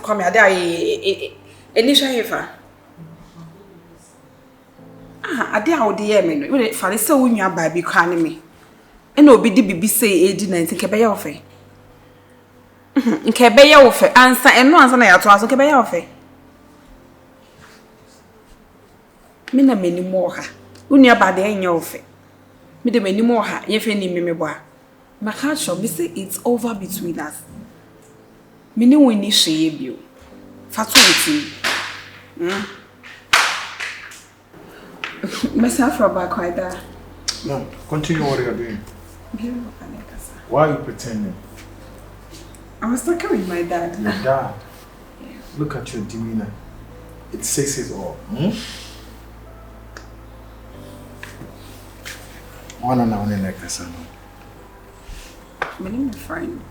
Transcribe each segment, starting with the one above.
come here. There, Elisha Eva. I dare how the yemen. Will it for the so when you are by be crying me? And no be say 89 in Cabaya offer. In Cabaya offer, answer and no answer to ask Cabaya offer. Mina many more. When you are by the end your offer. Me the many more, if any me boy. My heart shall be say it's over between us. Me no we need share you. Fatuity. Myself for back quite that. No, continue what you're doing. Why are you pretending? I was talking with my dad. Your dad? Yeah. Look at your demeanor. It says it all. One and only like this. My name is friend.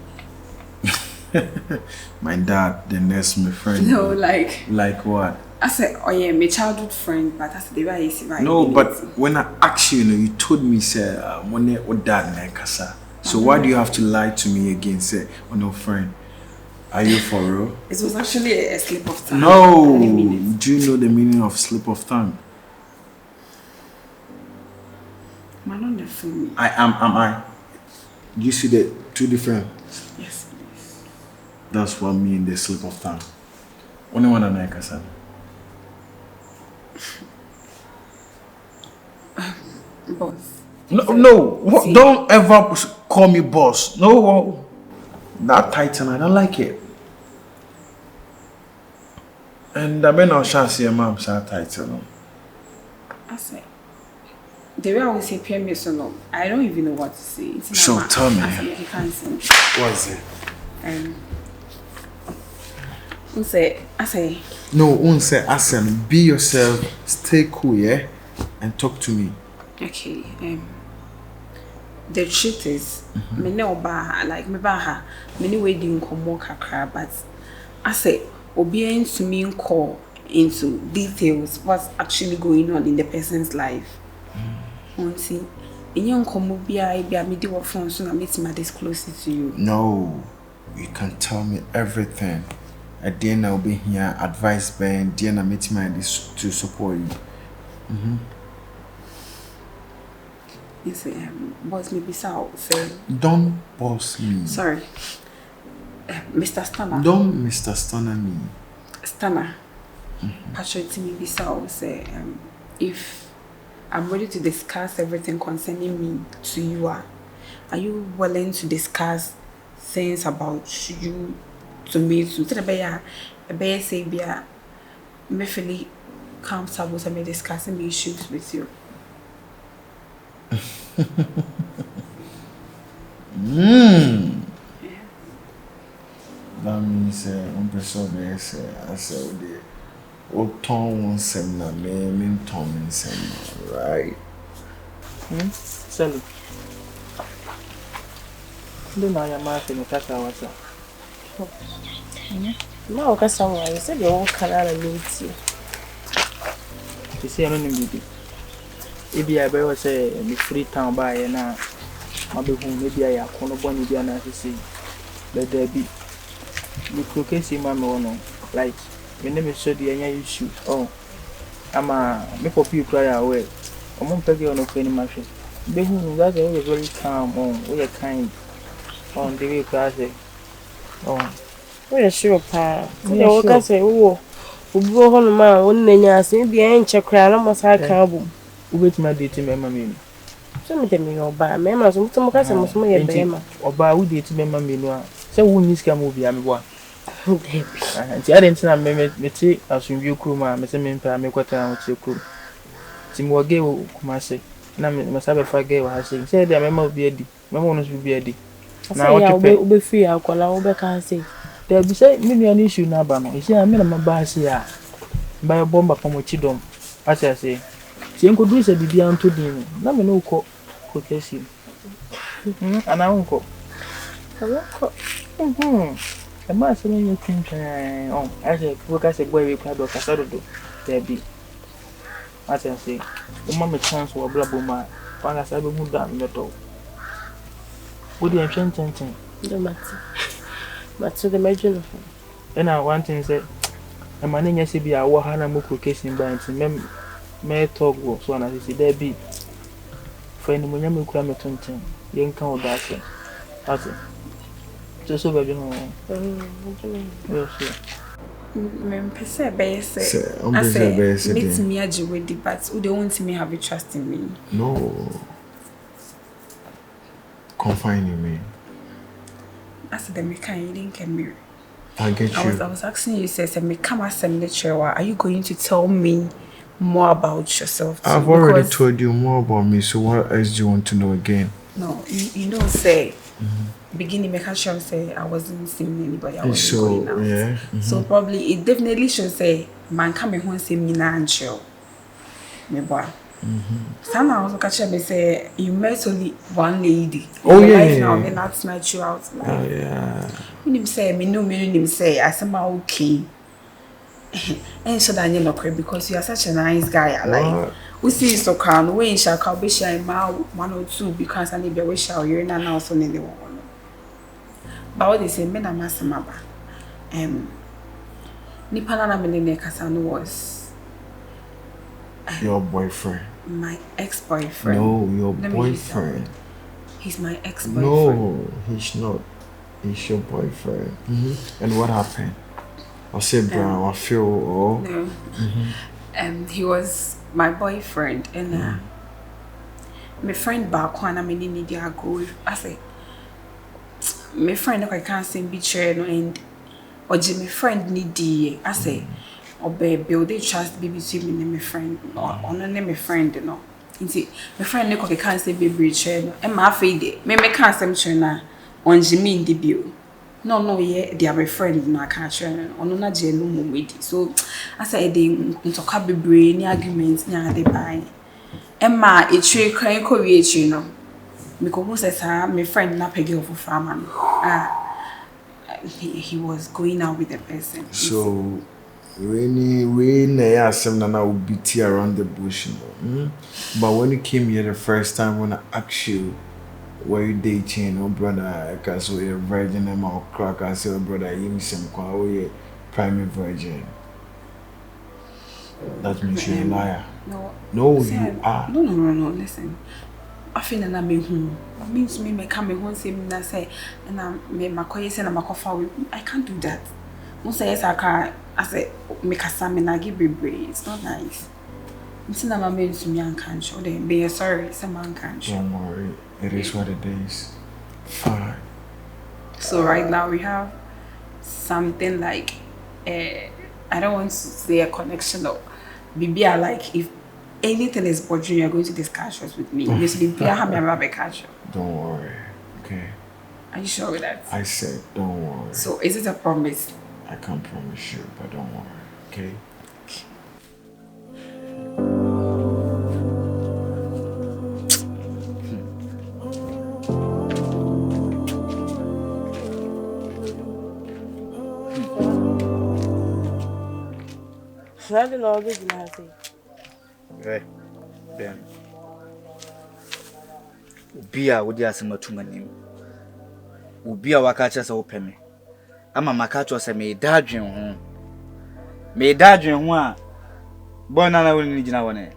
My dad, the next my friend. No, like. Like what? I said, oh yeah, my childhood friend, but that's the way I see. No, but when I asked you, you told me, say, when you dad like kasa. So why do you have to lie to me again? Say, oh no, friend. Are you for real? It was actually a slip of tongue. No. Do you know the meaning of slip of tongue? Man on the phone. Am I? You see the two different? Yes, please. That's what means the slip of tongue. Only one and I can say. Boss. No. Don't ever call me boss. No. That title, I don't like it. And Abenaa shall see a mom's title. I say. The way I always say PM so no, I don't even know what to say. It's so tell me. You can't say. What is it? I say. No, Asen, be yourself, stay cool, yeah? And talk to me. Okay. The truth is, me no ba like me ba ha, me ni we di nkomo kakra, but I say obi to me call into details what's actually going on in the person's life. See, in your nkomo bia me di wo phone so na meet my disclose it to you. No, you can tell me everything. At the end I'll be here, advice Ben, Diana meet my to support you. You say, boss me be so. Don't boss me. Sorry. Mr. Stunna. Don't Mr. Stunna me. Stunna. Patriotic me be so. Say, if I'm ready to discuss everything concerning me to you, are you willing to discuss things about you to me? To tell a bear say, be a me feel comfortable to me discussing the issues with you. Yeah. That means on person I said the old tongue seminar me tongue seminar, right? Sally. Don't know your mouth in the cat hours. No, because someone you said you won't canal and meet you. You see, I don't need maybe I better say me free town by now. Maybe I have one of the other say, let there be. The croquet see my mono, like when they show the issue. Oh, I'm a make up you cry away. I'm on peggy on a penny machine. Being that's always very calm, we are kind on the way class. Oh, we're sure, pa. You can say, oh, we go home, man, one name, maybe I ain't check crown, almost high carbon. Wait, my dating mamma. So me tell me your bar, mamma, some case must be a bema. Or by we dating mamma meanwhile. So when this can move, I'm one. And the other time, me take as you crew, my Mr. make what I want to crew. Timor gay, come say. Now, must have a fire gay, I say, say, the mamma will be a d. Mamma wants to be a d. Now, I'll be free, I'll call out back and say. There be say, maybe an issue now, but you see, I'm in my bar here. By a bomb upon what you don't, as I say. She could do said the to dinner. Now we no cook, and I won't cook. I won't cook. The master in your king, oh, as a work as a boy, we can't do a casado. There be, as I say, the moment chance for a blabber, while I said, we moved down the door. Would you have changed anything? The matter. But to the margin of And I one thing say, a man in SB, I will have a muku casing bands and may talk so and I see there be. For any when you come at 20, you can't dash it. That's it. Just over you know. Pese base. I say, meet me at you with the but who don't want me have a trust in me. No. Confining me. I said, them you didn't come here. I get you. I was asking you, says, me come as a lecturer. Are you going to tell me more about yourself? Too? I've already told you more about me, so what else do you want to know again? No, you don't say. Beginning, make sure say I wasn't seeing anybody. I wasn't going out. Yeah. So probably it definitely should say man coming home say me na chill. Me boy. Some I also catch me say you met only one lady. Oh yeah. Life now me not snatch you out. Like, Oh yeah. When him say me no me him say I say ma okay. And so that you know because you are such a nice guy. Like we see so crown we in shaka be shine ma 1 or 2 because I need be we shall you na now so need the one. But what they say me na masamaba. Nipa na me ne kasa no was your boyfriend. My ex-boyfriend. No, your boyfriend. He's my ex-boyfriend. No, he's not. He's your boyfriend. And what happened? I said, bro, I feel. Oh. No. He was my boyfriend, and my friend back when I need to go. I say, my friend, I can't sing betray no and or my friend need I say. Or build a trust between me and my friend, or my friend, you know. My friend Nico can't say baby chair, and my fade, me can't say na on Jimmy in the bill. No, yeah, they are my friend, no, I can't share, or no, not jello with. So I said, they talk about brain arguments, near they buy. Emma, a tree crying courage, you know. Because says, my friend, not pay for farmer. He was going out with a person. So. When I asked him, I would beat you around the bush, you know. But when you came here the first time, when I asked you, were you dating, oh brother, because you're a virgin, I'm a crack, I said, oh brother, you some you're primary virgin. That means you're a liar. No, you are. No, listen. I feel that I'm home. It means me come home, say me that say, and I'm my coins and I'm a coffee. I can't do that. Most say yes, I can't. I say, make a salmon, I give you it's not nice. I'm saying that my maid to me and can't show them. Be sorry, some man can't show. Don't worry, it is what it is. Fine. So, right now we have something like, I don't want to say a connection or maybe I like if anything is bothering you, you're going to discuss with me. Miss Bibi, I have my rabbit catcher. Don't worry, okay? Are you sure with that? I said, don't worry. So, is it a promise? I can't promise you, but don't worry, okay? I don't know this now. Right. Then. Ubia wodi asema tumanim. Ubia wakacha sa opeme. Ama makacho se me dadwen ho. Me dadwen ho a bona na woni gina wona.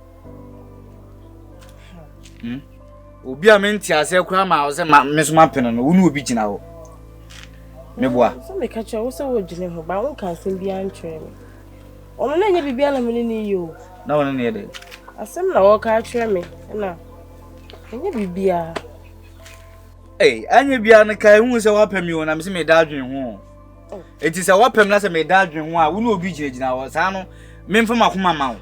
Obi a menti ase kura ma o se me so mapeno no woni obi gina ho. Me boa. So me catch you so wo gine ho ba won kan sem bia ntwe me. Ono na nya bibia na me ni yo. Na wona ne de. Asem na wo ka twe me na. Nya bibia. Anya bia na kai hu se wapami wona me se me dadwen ho. Eti se wapam na se me dadwen ho a woni obi gina ho sa no me mfa makoma ma wo.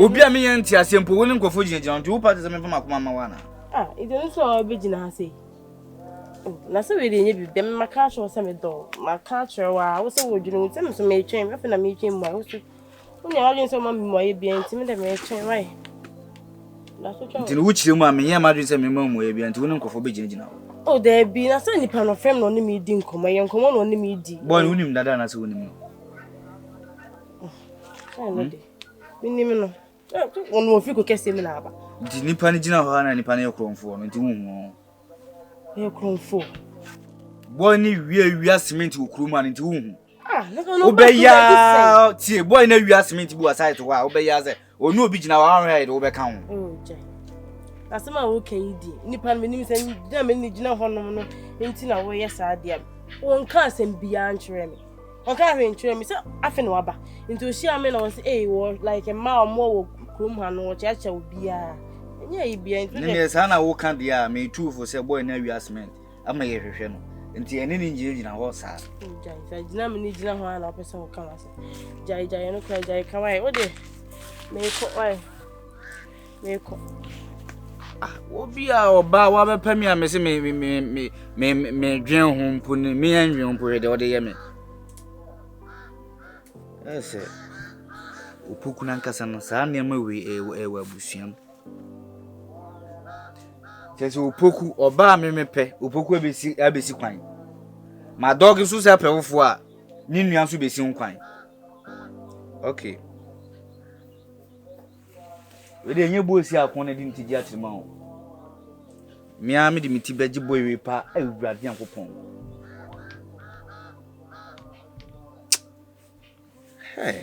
Obi a me yenti asempo woni nkofo gina nti wo pa se me mfa makoma ma wa na. Iti no so obi gina ha sei. Na se we de nya bi dem maka cho se me do maka cho wa wo se wo dwene wo se me so me twen me fa na me twen mu a wo so woni a dwen so ma me mo ye bia nti me de me twen wai na so cho nti no wuchire mu a me ye ma dwen se me ma mu ye bia nti woni nkofo be gina ho. There be na se nipa no frem no ne me di nkomo ye nkomo no ne me di boy wonim dada na se wonim no de minim no won mo fi ko kese me na aba nti nipa ni gina ho na nipa na ye kromfo no nti hu ye kromfo boy ni wia cement wo kuru man nti wo hu no obeya tie boy na wia cement bu aside to wa obeya say onu obi gina wa anhwe wo be ka ho jai asema wo kan yi nipa me nim say da me ni gina honom no enti na wo yes ade won ka asem bia nkyere me won ka hwe nkyere me say afi na waba enti o hia me na won say wo like ma omo wo krum ha no wo cheche obia enya yi bia enti ne say na wo kan dia me two for say boy na wia cement ama ye hwehwe no enti ene ni gina ho sa jai gina me ni gina ho na opese wo kan ase jai no kra jai kawai wo de me ko obi a oba wa be pami a me se me dwen ho mpo ni me anwen mpo de ode ye me ese opoku na nkasa no sa na ma we ewa busuam tese opoku oba me pe opoku abesi kwan ma dog so se pefofo a ni nua so besi kwan okay we de nye bosi akon na di ntiji atrima ho mia me di miti beji boy we pa awurade ankopon hey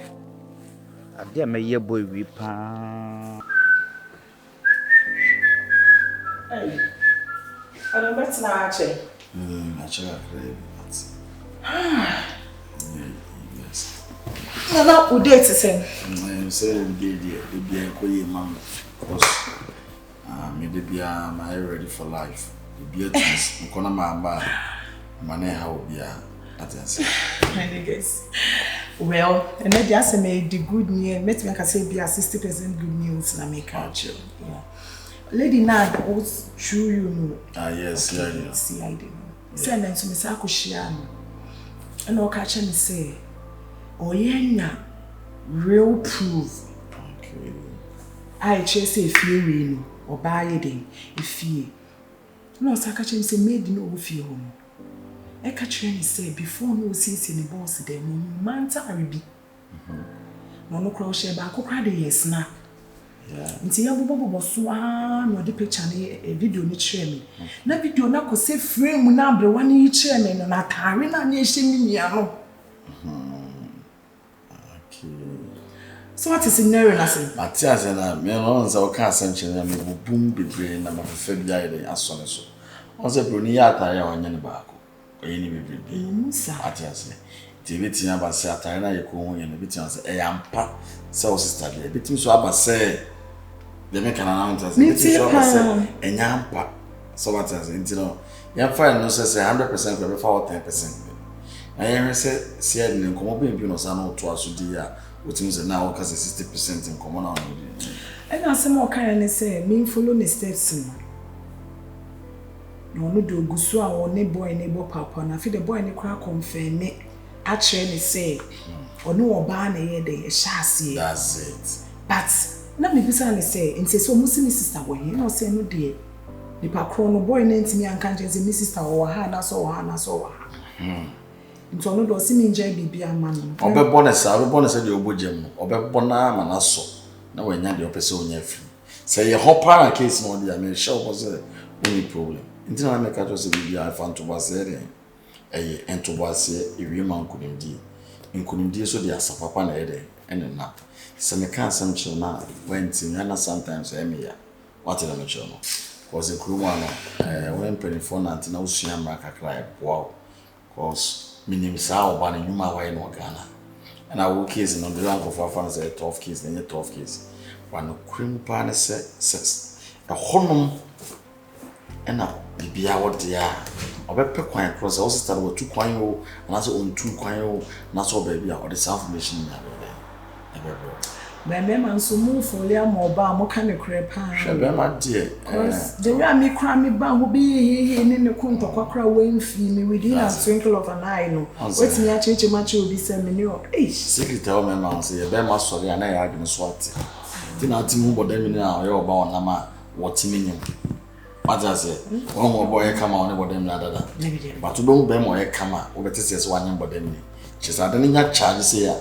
ade me ye boy we pa hey ana betna ache ache yes na udate sen say be koye mama because me dey be am ready for life be at least nkona mamba mane ha obia atense Naggers well and then just say the good news met me can say be 60% good news na make chill yeah lady Nag was true you know yes okay, yeah see I didn't say then to me say akohia no and o ka che me say oyenya real proof okay I just say fear no or buy it fear no saka che me say made no fear ho I catch you say before no see the boss then no manta aribi no crowd share back crowd yes na yeah nti ya bobo so no the picture na video ni chere me na video na ko say frame na abre wan yi chere me no na tare na na ehye mi nia no okay so what is scenario na say Matias na me no nza o ka asem na me bum bebre na ma fa bia ile asone so on se broni ya atare ya wanya ne baako oyini bebre musa Matias TV tia ba se atare na ye ko hu ye ne bitia se e yampa se o sister bia bitim so aba se de me kana na nta se bitim so aba se enyampa so Matias ntino ya fa no se 100% ko be fa 10% na ye se ya ne ko mo be no sa no to aso di ya wetin say now because 60% in common now and as some kind ne say me follow the steps no do gusu a one boy ne bo papa na fi the boy ne kra confirm me a chere ne say ono oba na ye de shase that's it but na me bisa ne say nti so musi ni sister wo he no say no de nipa kro no boy na ntimi anka nje me sister wo ha na so wo ha na so wo ha nto no do si mi nje bibia ma no obebọ na se de obogem no obebọ na ma na so na wanya de opese onya afiri say ye hopa na case no dia me show was any problem nti na make just bibia fan to was there ento was ewie man kunimdi so dia sapapa na ede ene na se me kan sam chi na went na sometimes ya what the me no was a crew man when 24 na na usua maka cry wow cause minim sa oba na nyuma wa no Ghana and I will case no the rank of fans say tough case na tough case one cream pan se a honum ena bibia wo dia obepe kwan cross o sister wo tu kwan o na so on tu kwan o na so ba bia o the information na be man so mu folia mo ba mo ka ne kre pa be ma die the way me kra me ba ho be he ne kunto kwakra wen fi me within a twinkle of an eye no wetin ya cheche ma che obi se me ne o secretary o me man say be ma sorry na ya agni so ate ti na ti mu boda mi na yo ba ona ma woti mi nyim Maja say one more boy come on boda mi na dada but do be mo e kama o beti se so anyim boda mi she say adani nya charge say ya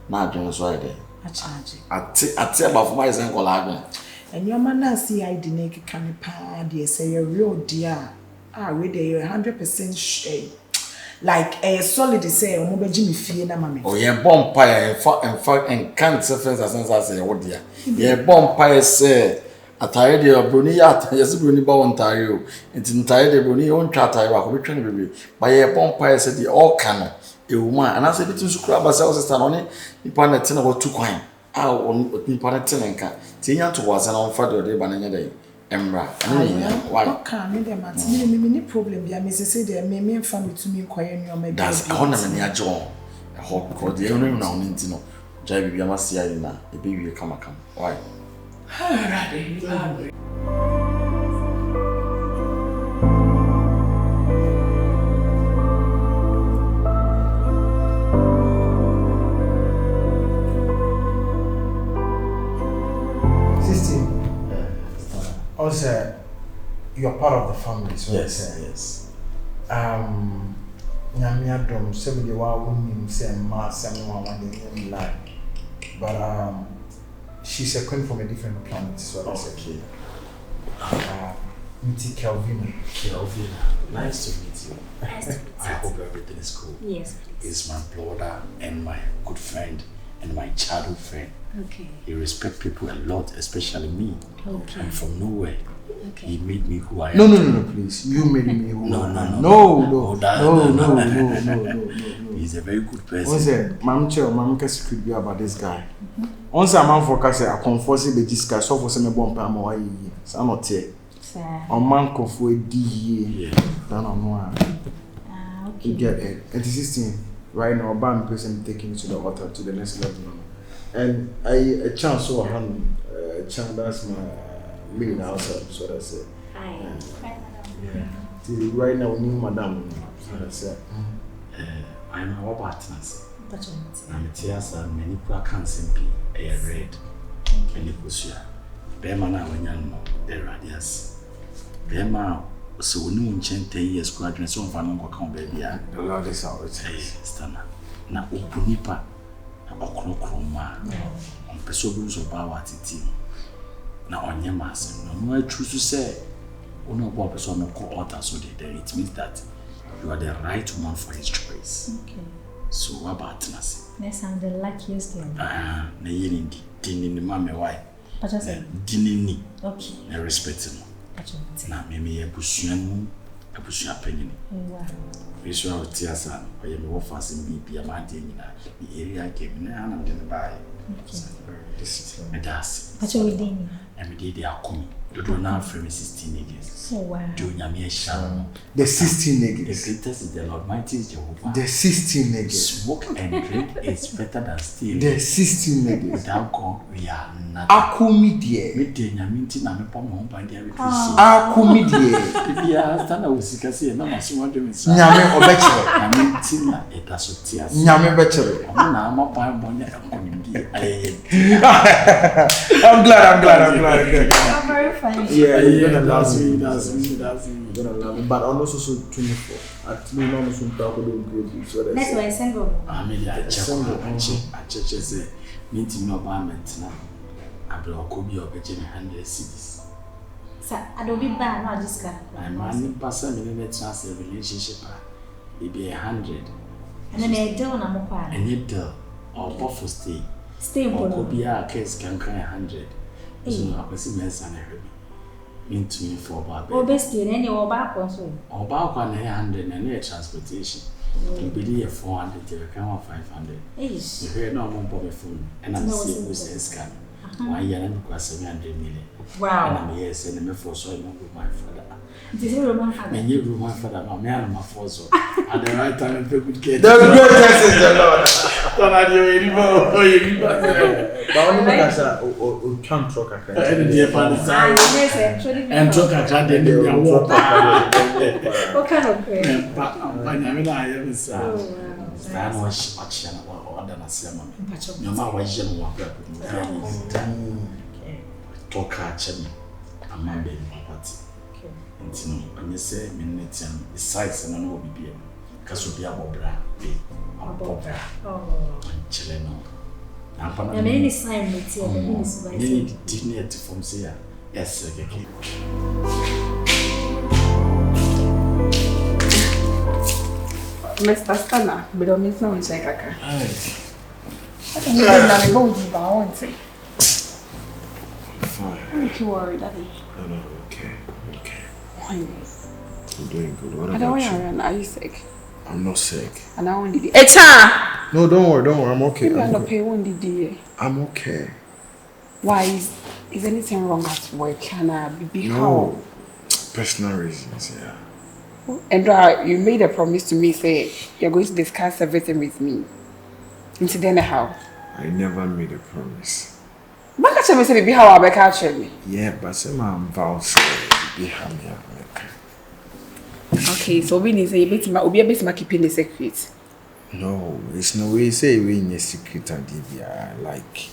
na adwen so ide a charge ate about my sen kola agwen and your man na see I di ne keka ne pa de say you real dear we dey 100% like a solid say o mo be gi me fie na mama oh ye bomb pie and can't surface as say what dia ye bomb pie say atare de broni ya yes broni ba won tare o enti ntare de broni won twa tare ba ko betwe ne bebe ba ye bomb pie say the all can e woman and as bitin su kura ba say o sister no ni nipa na tena wo tu kwan a on nipa na tena nka ti nya to wa say na on fa de ba na nya dai emra ani nya why okay me dem at me ni problem bia me say dey me mfa me to me kwaye ni o me that's how na me ajo e ho ko de no na on enti no jai bibia ma sia yi na e be wie kama why Also, you're part of the family, so yes. Nyamia dom sebi wa woni say ma say no one in line. But she's a queen from a different planet, so I say. Meet Kelvin. Nice to meet you. Nice to meet you. I hope everything is cool. Yes, please. He's my brother and my good friend and my childhood friend. Okay. He respects people a lot, especially me. Okay. I'm from nowhere. Okay. He made me who I am. No, please. You made me who I am. No. He's a very good person. Once Mom could be about this guy. Once a man for Cassie, I confess it, this guy, so for some bomb palm away. So I'm not here. A man can for a D. Then I'm one. Okay. You get it. And this is right now, a person taking me to the altar to the next level. And a chance so hand chance that's my main outside, so that's it. Hi. Till right now we need madam, so that's it. I'm a partners. That's what I'm a tears and many people can't simply a red. And you push ya. Bema when you know the radius. Bema so we know in 10 years graduate so far no come baby. The Lord is how it is. Stunna. Na opunipa na okrokroma. On person who's about what it is. Na onye masem no no true to say ono obo person no call altar so there it means that you are the right one for his choice. Okay. So what about us? That sounds the luckiest thing. Na yini dini mama why? But I said dini ni. okay. Na respect him. Na me abusua penini. Wow. We should have tiasa or you go fast in be a man the area came na am the buy. Okay. That's. But you did. And we did coming. You don't have from 16 niggas. So wow. Do Yami Sharon. The 16 niggas. The greatest is the Almighty Jehovah. The 16 niggas. Smoke and drink is better than stealing. The 16 niggas. Without God, we are nothing. Akumi die. Me de Yaminti na me pa mo ba dia we Akumi die. Bia Stunna usika se na maso wadwe me sa. Nyame obekere. Yaminti na edaso tias. Nyame bekere. Na ama pa mo nya akonimdi. I'm glad. I'm very funny. Yeah, you're gonna love me. That's You're gonna love me. But also so 24. At least no so talk about good. So that's why I single. I mean, I check say meeting no parliament na. Abro ko bi obeje me 100 cedis. Sir, I don't be bad, no just can. My man person me net transfer relationship it be 100. And then I do na mo kwa. And you do or for stay. Stay in Ko bi a case can 100. So I can see me san ehwe. Into me for about. Oh best day any o ba ko so. O ba kwa na 100 na no transportation. You believe 400 you can 500. Eish. You hear no more for phone and I'm saying who scan. 1 year and kwa 700 million. Wow. And I'm here saying me for so no my father. This is Roman father. Me you my father but me and my father so. At the right time I good care. The greatest is the Lord. Don't have you anymore. Oh you But only because o can truck akra. And the fan is and truck akra dey dey walk. What kind of prayer? But na me na I am say. Stand watch na order na say mama. Your ma wa je no wa bra. Talk catch me. Am man be party. Nti no onye say me net am besides na no obi bia. Kaso bia bobra be. Bobra. Oh. Chile no. Na me ni sign me tie the ni so by. Ni didn't from say yes okay. Mr. Stunna, but don't miss no one check. Aye. I think I'm going to buy one thing. Fine. Don't you worry, Daddy. No, okay. Why? I'm doing good. What I don't about want you? to run. Are you sick? I'm not sick. And I want to do Echa! No, don't worry. I'm okay. Maybe I'm I'm not good. paying one DD. I'm okay. Why? Is anything wrong at work? Can I be No. Personal reasons, yeah. And you made a promise to me, say you're going to discuss everything with me. Into then how? I never made a promise. But catch me say baby how I catch me. Yeah, but some vows be happy. Okay, so we need say you be keeping the secret. No, it's no way say we in a secret and like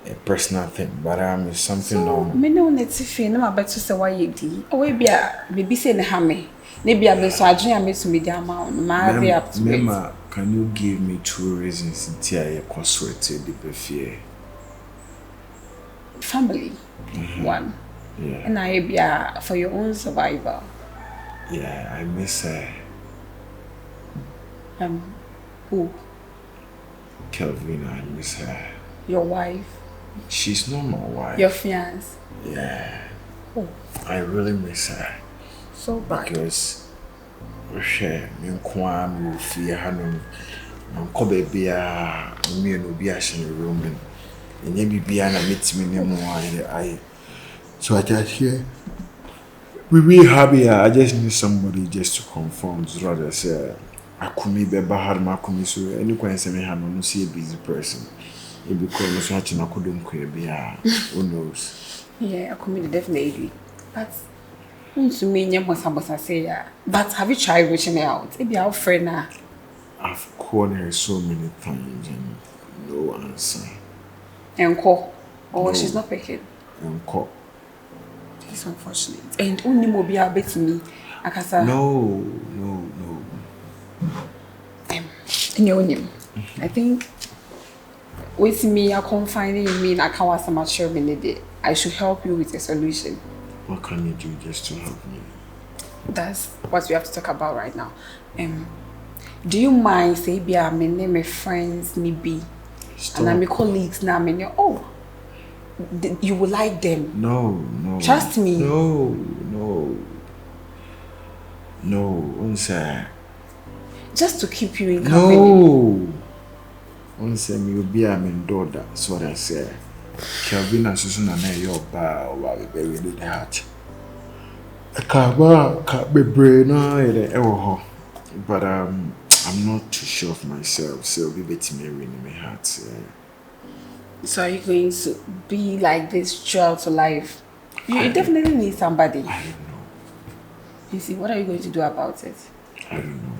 a personal thing, but it's something So normal. me no net fi no ma beto say why di. O we bia baby say ne ha me. Ne bia be so adwen am to me di ama ma be up to it. Mema, can you give me 2 reasons until I coswete the fear? Family. One. Yeah. And I bia for your own survival. Yeah, I miss her. Who? Kelvin, I miss her. Your wife. She's not my wife. Your fiance. Yeah. Oh. I really miss her. So bad. Because me nkwa me ofie hanom nko bebia me no bi ahye ne room enye bibia na metimi ne mo I so I just here we be happy. I just need somebody just to confirm rather say akumi be bahar makumi so any kwan say me hanom no see a busy person e be call me so achi na kodom kwa bia who knows. Yeah, akumi definitely. But to me, but have you tried reaching out? Maybe our friend now. I've called her so many times and no answer. And call. Oh, No. she's not picking. And call. It's unfortunate. And only more be a bit to me. I can say. No. I think with me, I confiding in me, I can't was a mature minute. I should help you with a solution. What can you do just to help me? That's what we have to talk about right now. Do you mind say be a name my friends maybe Stop. and I'm colleagues now you will like them. No. Trust me. No. Unsa. Just to keep you in company. No. Unsa me will be a daughter. So what I say. Kelvin and Susan and your bar or we bury the heart. A car can't be brain but I'm not too sure of myself, so we bet me in my heart. So are you going to be like this throughout your life? You definitely need somebody. I don't know. You see, what are you going to do about it? I don't know.